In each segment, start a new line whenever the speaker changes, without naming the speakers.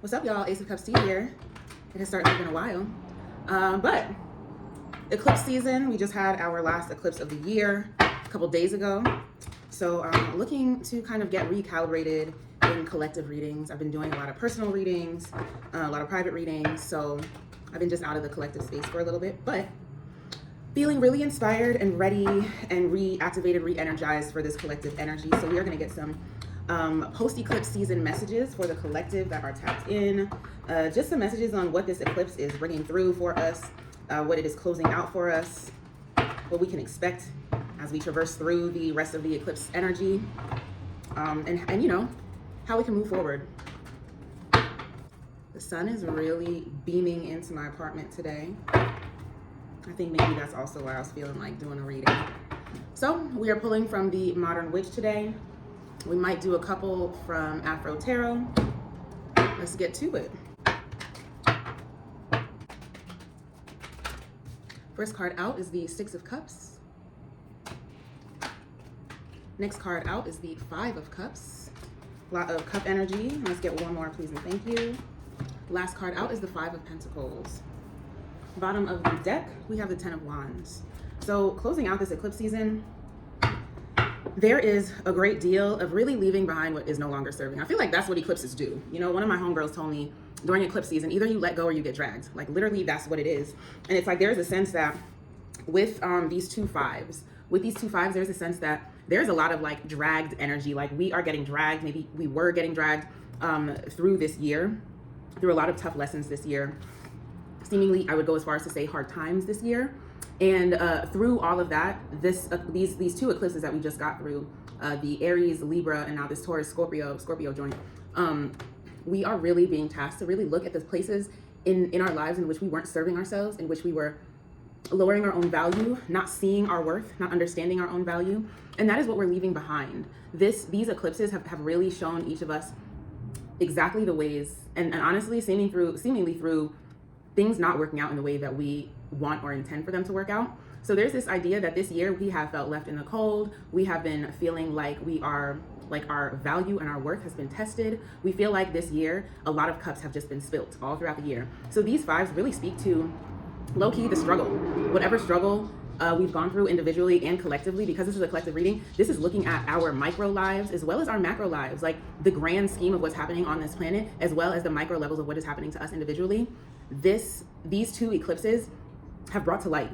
What's up, y'all? Ace of Cups Tea here. It has certainly been a while. But eclipse season, we just had our last eclipse of the year a couple days ago. So I'm looking to kind of get recalibrated in collective readings. I've been doing a lot of personal readings, a lot of private readings. So I've been just out of the collective space for a little bit, but feeling really inspired and ready and reactivated, re-energized for this collective energy. So we are going to get some post-eclipse season messages for the collective that are tapped in. Just some messages on what this eclipse is bringing through for us, what it is closing out for us, what we can expect as we traverse through the rest of the eclipse energy, and you know, how we can move forward. The sun is really beaming into my apartment today. I think maybe that's also why I was feeling like doing a reading. So we are pulling from the Modern Witch today. We might do a couple from Afro Tarot. Let's get to it. First card out is the Six of Cups. Next card out is the Five of Cups. A lot of cup energy. Let's get one more, please and thank you. Last card out is the Five of Pentacles. Bottom of the deck, we have the Ten of Wands. So closing out this eclipse season, there is a great deal of really leaving behind what is no longer serving. I feel like that's what eclipses do. You know, one of my homegirls told me during eclipse season, either you let go or you get dragged. Like literally that's what it is. And it's like there's a sense that with these two fives, there's a sense that there's a lot of like dragged energy. Like we are getting dragged, maybe we were getting dragged through this year, through a lot of tough lessons this year. Seemingly, I would go as far as to say hard times this year. And through all of that, these two eclipses that we just got through, the Aries, Libra, and now this Taurus, Scorpio joint, we are really being tasked to really look at the places in our lives in which we weren't serving ourselves, in which we were lowering our own value, not seeing our worth, not understanding our own value. And that is what we're leaving behind. These eclipses have really shown each of us exactly the ways, and honestly, seemingly through things not working out in the way that we want or intend for them to work out. So there's this idea that this year we have felt left in the cold. We have been feeling like our value and our worth has been tested. We feel like this year, a lot of cups have just been spilt all throughout the year. So these fives really speak to low-key the struggle, whatever struggle we've gone through individually and collectively. Because this is a collective reading, this is looking at our micro lives as well as our macro lives, like the grand scheme of what's happening on this planet, as well as the micro levels of what is happening to us individually. These two eclipses have brought to light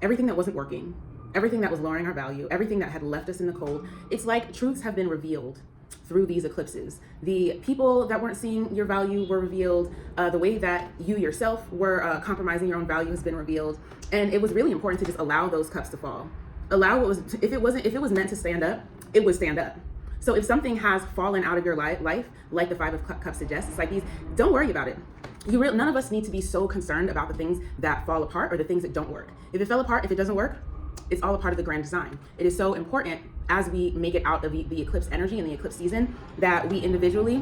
everything that wasn't working, everything that was lowering our value, everything that had left us in the cold. It's like truths have been revealed through these eclipses. The people that weren't seeing your value were revealed. The way that you yourself were compromising your own value has been revealed. And it was really important to just allow those cups to fall. Allow if it was meant to stand up, it would stand up. So if something has fallen out of your life, like the Five of Cups suggests, it's like don't worry about it. None of us need to be so concerned about the things that fall apart or the things that don't work. If it fell apart, if it doesn't work, it's all a part of the grand design. It is so important as we make it out of the eclipse energy and the eclipse season that we individually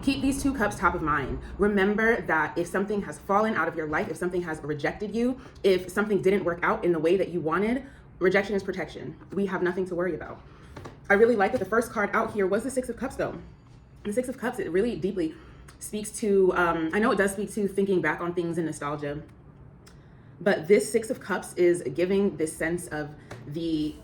keep these two cups top of mind. Remember that if something has fallen out of your life, if something has rejected you, if something didn't work out in the way that you wanted, rejection is protection. We have nothing to worry about. I really like that the first card out here was the Six of Cups though. The Six of Cups, it really deeply speaks to, I know it does speak to thinking back on things in nostalgia, but this Six of Cups is giving this sense of the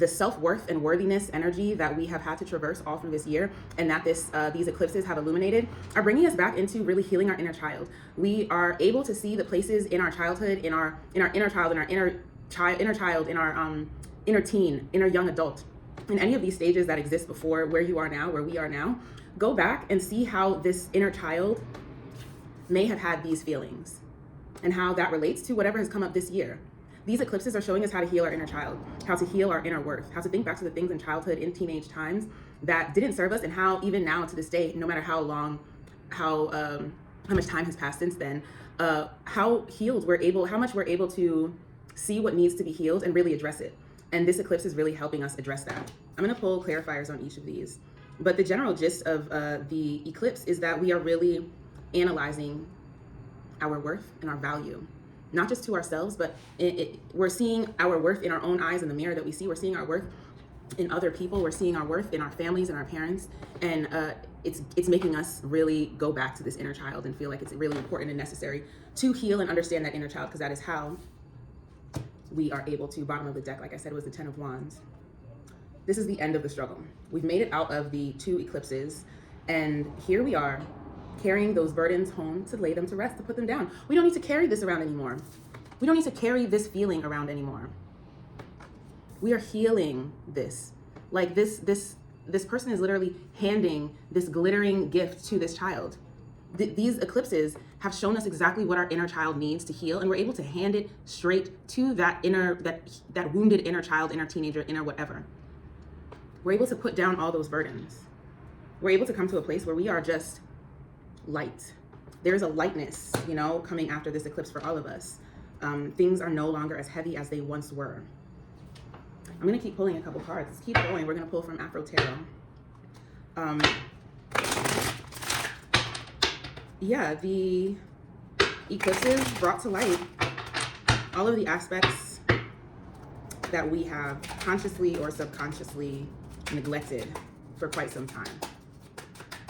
self-worth and worthiness energy that we have had to traverse all through this year, and that these eclipses have illuminated, are bringing us back into really healing our inner child. We are able to see the places in our childhood, in our inner child, in our inner child, in our inner teen, inner young adult, in any of these stages that exist before where you are now, where we are now. Go back and see how this inner child may have had these feelings and how that relates to whatever has come up this year. These eclipses are showing us how to heal our inner child, how to heal our inner worth, how to think back to the things in childhood, in teenage times that didn't serve us, and how even now to this day, no matter how much time has passed since then, how much we're able to see what needs to be healed and really address it. And this eclipse is really helping us address that. I'm gonna pull clarifiers on each of these. But the general gist of the eclipse is that we are really analyzing our worth and our value, not just to ourselves, but we're seeing our worth in our own eyes in the mirror that we see. We're seeing our worth in other people. We're seeing our worth in our families and our parents. And it's making us really go back to this inner child and feel like it's really important and necessary to heal and understand that inner child, because that is how we are able to. Bottom of the deck, like I said, was the 10 of Wands. This is the end of the struggle. We've made it out of the 2 eclipses, and here we are carrying those burdens home to lay them to rest, to put them down. We don't need to carry this around anymore. We don't need to carry this feeling around anymore. We are healing this. Like this person is literally handing this glittering gift to this child. These eclipses have shown us exactly what our inner child needs to heal, and we're able to hand it straight to that wounded inner child, inner teenager, inner whatever. We're able to put down all those burdens. We're able to come to a place where we are just light. There's a lightness, coming after this eclipse for all of us. Things are no longer as heavy as they once were. I'm going to keep pulling a couple cards. Let's keep going. We're going to pull from Afro Tarot. The eclipses brought to light all of the aspects that we have consciously or subconsciously neglected for quite some time.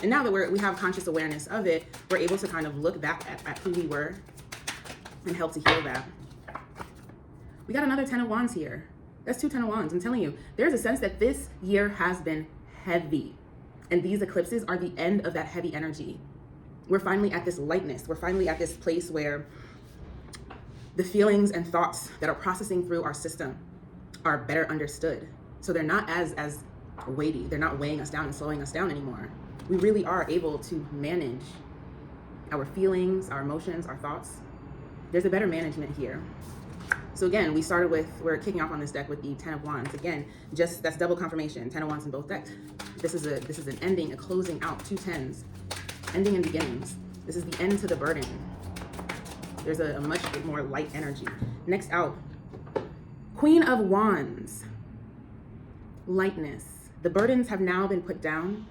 And now that we have conscious awareness of it, we're able to kind of look back at who we were and help to heal that. We got another 10 of Wands here. That's 2 10 of Wands. I'm telling you, there's a sense that this year has been heavy. And these eclipses are the end of that heavy energy. We're finally at this lightness. We're finally at this place where the feelings and thoughts that are processing through our system are better understood. So they're not as weighty. They're not weighing us down and slowing us down anymore. We really are able to manage our feelings, our emotions, our thoughts. There's a better management here. So again, we're kicking off on this deck with the 10 of Wands. Again, that's double confirmation, 10 of Wands in both decks. This is an ending, a closing out, 2 10s, ending and beginnings. This is the end to the burden. There's a much more light energy. Next out, Queen of Wands, lightness. The burdens have now been put down.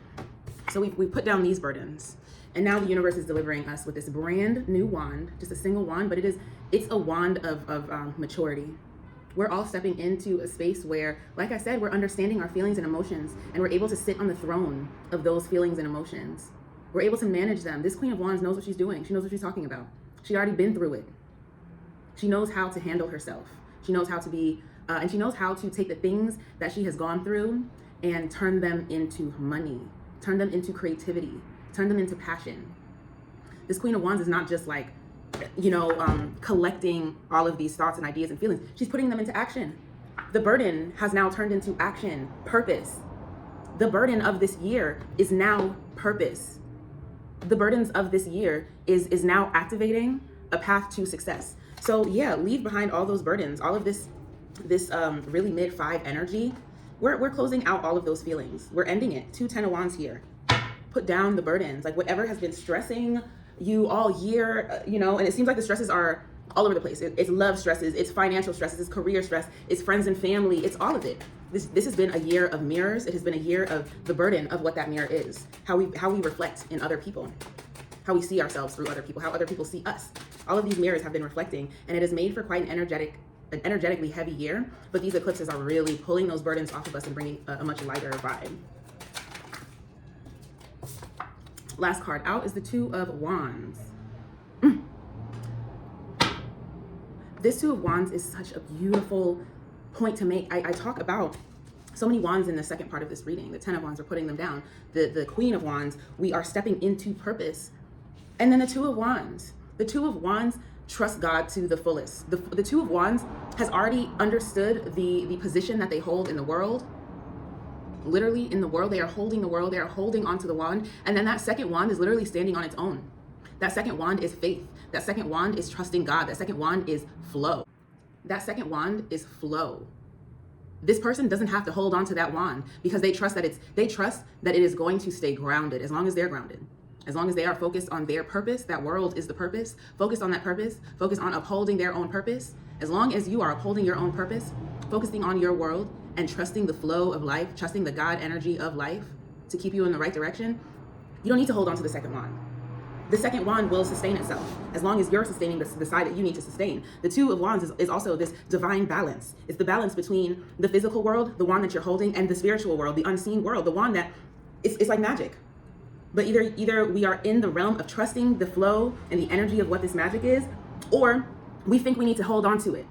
So we put down these burdens. And now the universe is delivering us with this brand new wand, just a single wand, but it's a wand of maturity. We're all stepping into a space where, like I said, we're understanding our feelings and emotions, and we're able to sit on the throne of those feelings and emotions. We're able to manage them. This Queen of Wands knows what she's doing. She knows what she's talking about. She's already been through it. She knows how to handle herself. She knows how to be, and she knows how to take the things that she has gone through and turn them into money, turn them into creativity, turn them into passion. This Queen of Wands is not just like, collecting all of these thoughts and ideas and feelings. She's putting them into action. The burden has now turned into action, purpose. The burden of this year is now purpose. The burdens of this year is now activating a path to success. So yeah, leave behind all those burdens, all of this really mid-5 energy. We're closing out all of those feelings. We're ending it. 2 10 of Wands here. Put down the burdens, like whatever has been stressing you all year, and it seems like the stresses are all over the place. It's love stresses, it's financial stresses, it's career stress, it's friends and family, it's all of it. This has been a year of mirrors. It has been a year of the burden of what that mirror is, how we reflect in other people, how we see ourselves through other people, how other people see us. All of these mirrors have been reflecting, and it has made for quite an energetically heavy year, but these eclipses are really pulling those burdens off of us and bringing a much lighter vibe. Last card out is the 2 of Wands. This 2 of Wands is such a beautiful point to make. I talk about so many wands in the second part of this reading. The 10 of Wands, are putting them down. The Queen of Wands, we are stepping into purpose. And then the 2 of Wands. The 2 of Wands trust God to the fullest. The 2 of Wands has already understood the position that they hold in the world. Literally in the world, they are holding the world, they are holding onto the wand, and then that second wand is literally standing on its own. That second wand is faith. That second wand is trusting God. That second wand is flow. That second wand is flow. This person doesn't have to hold on to that wand because they trust that it is going to stay grounded as long as they're grounded. As long as they are focused on their purpose, that world is the purpose. Focused on that purpose, focused on upholding their own purpose. As long as you are upholding your own purpose, focusing on your world, and trusting the flow of life, trusting the God energy of life to keep you in the right direction, you don't need to hold on to the second wand. The second wand will sustain itself as long as you're sustaining the side that you need to sustain. The 2 of Wands is also this divine balance. It's the balance between the physical world, the wand that you're holding, and the spiritual world, the unseen world, the wand that it's like magic. But either we are in the realm of trusting the flow and the energy of what this magic is, or we think we need to hold on to it.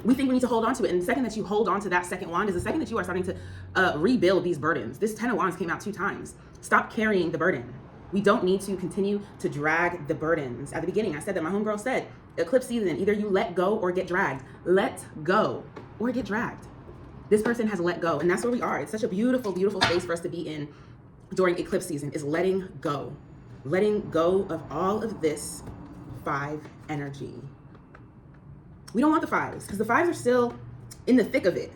We think we need to hold on to it. And the second that you hold on to that second wand is the second that you are starting to rebuild these burdens. This 10 of Wands came out 2 times. Stop carrying the burden. We don't need to continue to drag the burdens. At the beginning, I said that my homegirl said, eclipse season, either you let go or get dragged. Let go or get dragged. This person has let go, and that's where we are. It's such a beautiful, beautiful space for us to be in during eclipse season, is letting go. Letting go of all of this 5 energy. We don't want the 5s, because the 5s are still in the thick of it.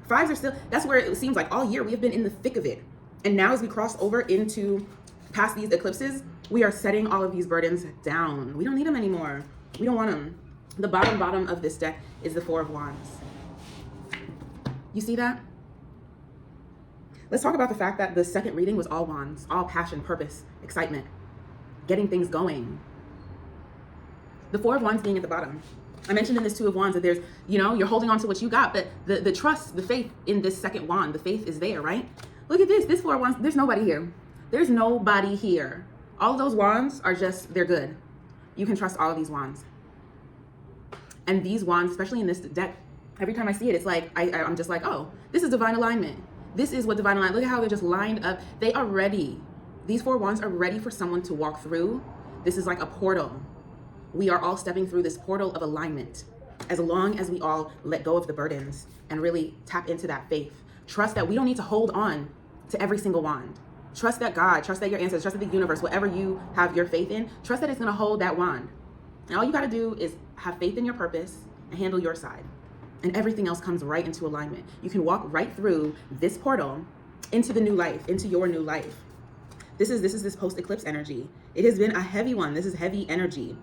5s are still, that's where it seems like all year we have been in the thick of it. And now as we cross over into past these eclipses, we are setting all of these burdens down. We don't need them anymore. We don't want them. The bottom of this deck is the 4 of Wands. You see that? Let's talk about the fact that the second reading was all wands, all passion, purpose, excitement, getting things going. The 4 of Wands being at the bottom. I mentioned in this 2 of Wands that there's, you're holding on to what you got, but the trust, the faith in this second wand, the faith is there, right? Look at this 4 of Wands, there's nobody here. There's nobody here. All of those wands are just, they're good. You can trust all of these wands. And these wands, especially in this deck, every time I see it, it's like, I'm just like, oh, this is divine alignment. This is what divine alignment, look at how they're just lined up. They are ready. These 4 wands are ready for someone to walk through. This is like a portal. We are all stepping through this portal of alignment. As long as we all let go of the burdens and really tap into that faith. Trust that we don't need to hold on to every single wand. Trust that God, trust that your ancestors, trust that the universe, whatever you have your faith in, trust that it's gonna hold that wand. And all you gotta do is have faith in your purpose and handle your side. And everything else comes right into alignment. You can walk right through this portal into the new life, into your new life. This is this post-eclipse energy. It has been a heavy one. This is heavy energy.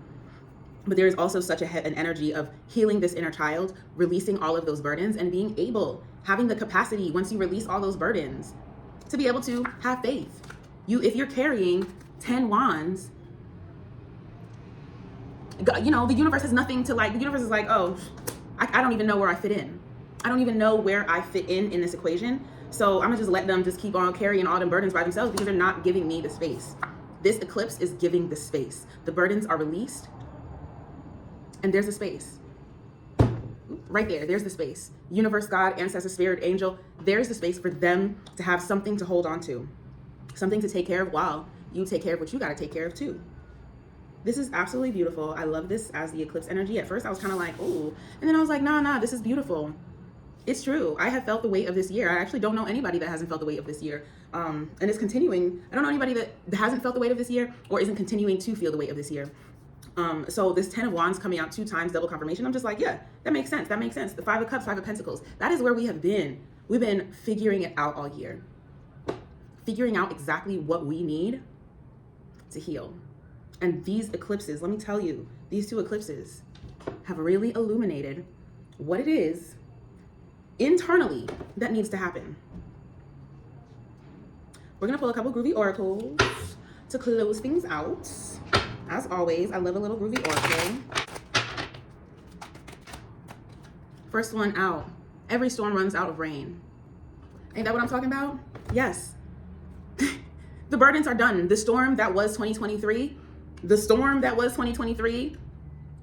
But there is also such an energy of healing this inner child, releasing all of those burdens, and being able, having the capacity, once you release all those burdens, to be able to have faith. If you're carrying 10 wands, the universe has nothing to the universe is like, oh, I don't even know where I fit in. I don't even know where I fit in this equation. So I'm gonna just let them just keep on carrying all them burdens by themselves because they're not giving me the space. This eclipse is giving the space. The burdens are released. And there's a space. Right there, there's the space. Universe, God, ancestor, spirit, angel, there's the space for them to have something to hold on to. Something to take care of while you take care of what you gotta take care of too. This is absolutely beautiful. I love this as the eclipse energy. At first I was kind of like, ooh. And then I was like, nah, this is beautiful. It's true. I have felt the weight of this year. I actually don't know anybody that hasn't felt the weight of this year. And it's continuing. I don't know anybody that hasn't felt the weight of this year or isn't continuing to feel the weight of this year. So this 10 of Wands coming out 2 times, double confirmation. I'm just like, yeah, that makes sense. That makes sense. The 5 of Cups, 5 of Pentacles. That is where we have been. We've been figuring it out all year. Figuring out exactly what we need to heal. And these eclipses, let me tell you, these 2 eclipses have really illuminated what it is internally that needs to happen. We're gonna pull a couple groovy oracles to close things out. As always, I love a little groovy oracle. First one out. Every storm runs out of rain. Ain't that what I'm talking about? Yes. The burdens are done. The storm that was 2023,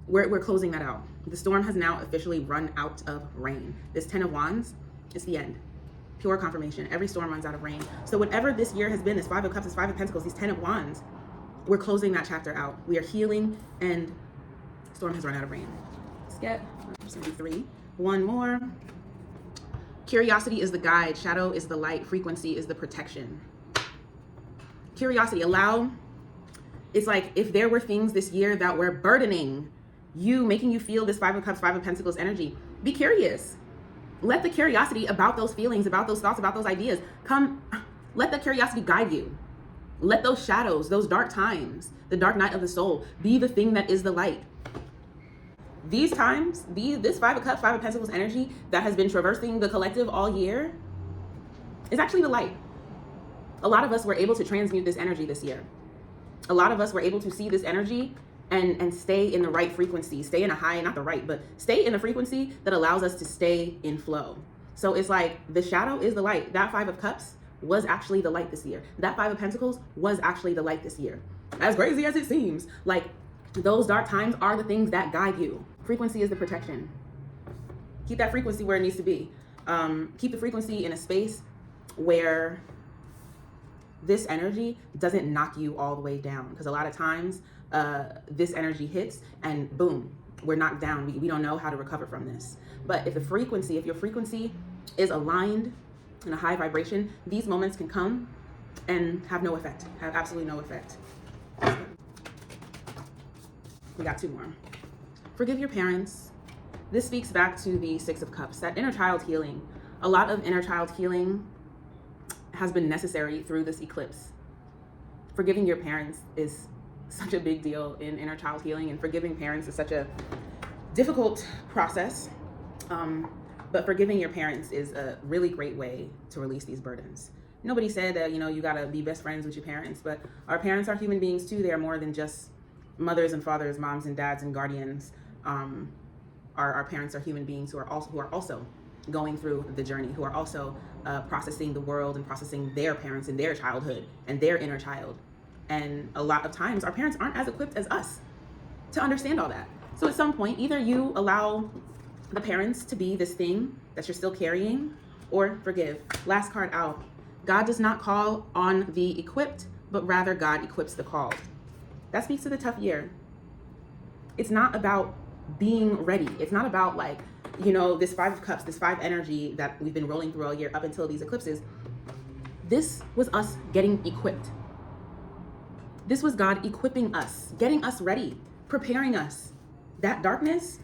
we're closing that out. The storm has now officially run out of rain. This 10 of Wands, it's the end. Pure confirmation. Every storm runs out of rain. So whatever this year has been, this 5 of Cups, this 5 of Pentacles, these 10 of Wands, we're closing that chapter out. We are healing and storm has run out of rain. Let's get 3. One more. Curiosity is the guide. Shadow is the light. Frequency is the protection. Curiosity, it's like if there were things this year that were burdening you, making you feel this 5 of Cups, 5 of Pentacles energy, be curious. Let the curiosity about those feelings, about those thoughts, about those ideas come. Let the curiosity guide you. Let those shadows, those dark times, the dark night of the soul, be the thing that is the light. These times, this 5 of Cups, 5 of Pentacles energy that has been traversing the collective all year is actually the light. A lot of us were able to transmute this energy this year. A lot of us were able to see this energy and stay in the right frequency, stay in a high, not the right, but stay in a frequency that allows us to stay in flow. So it's like the shadow is the light. That 5 of Cups was actually the light this year. That Five of Pentacles was actually the light this year. As crazy as it seems, like those dark times are the things that guide you. Frequency is the protection. Keep that frequency where it needs to be. Keep the frequency in a space where this energy doesn't knock you all the way down. Because a lot of times this energy hits and boom, we're knocked down. We don't know how to recover from this. But if your frequency is aligned in a high vibration, these moments can come and have no effect, have absolutely no effect. We got two more. Forgive your parents. This speaks back to the Six of Cups, that inner child healing. A lot of inner child healing has been necessary through this eclipse. Forgiving your parents is such a big deal in inner child healing, and forgiving parents is such a difficult process. But forgiving your parents is a really great way to release these burdens. Nobody said that, you gotta be best friends with your parents, but our parents are human beings too. They are more than just mothers and fathers, moms and dads and guardians. Our parents are human beings who are also going through the journey, who are also processing the world and processing their parents and their childhood and their inner child. And a lot of times our parents aren't as equipped as us to understand all that. So at some point, either you allow the parents to be this thing that you're still carrying, or forgive. Last card out. God does not call on the equipped, but rather God equips the called. That speaks to the tough year. It's not about being ready. It's not about this Five of Cups, this five energy that we've been rolling through all year up until these eclipses. This was us getting equipped. This was God equipping us, getting us ready, preparing us. That darkness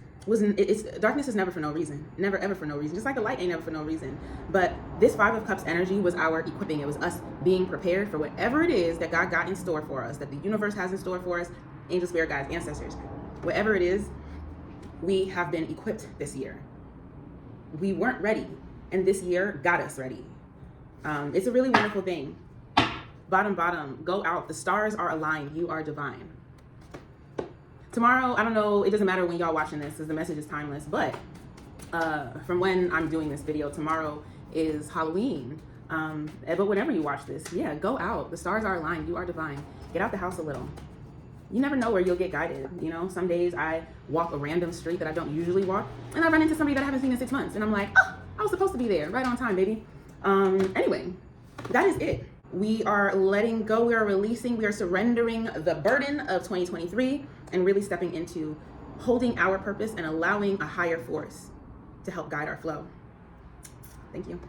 darkness is never for no reason. Never ever for no reason. Just like the light ain't never for no reason. But this Five of Cups energy was our equipping. It was us being prepared for whatever it is that God got in store for us, that the universe has in store for us, angel, spirit guides, ancestors. Whatever it is, we have been equipped this year. We weren't ready, and this year got us ready. It's a really wonderful thing. Bottom, go out. The stars are aligned. You are divine. Tomorrow, I don't know, it doesn't matter when y'all watching this because the message is timeless, but from when I'm doing this video, tomorrow is Halloween. But whenever you watch this, yeah, go out. The stars are aligned. You are divine. Get out the house a little. You never know where you'll get guided. Some days I walk a random street that I don't usually walk, and I run into somebody that I haven't seen in 6 months, and I'm like, oh, I was supposed to be there, right on time, baby. Anyway, that is it. We are letting go, we are releasing, we are surrendering the burden of 2023 and really stepping into holding our purpose and allowing a higher force to help guide our flow. Thank you.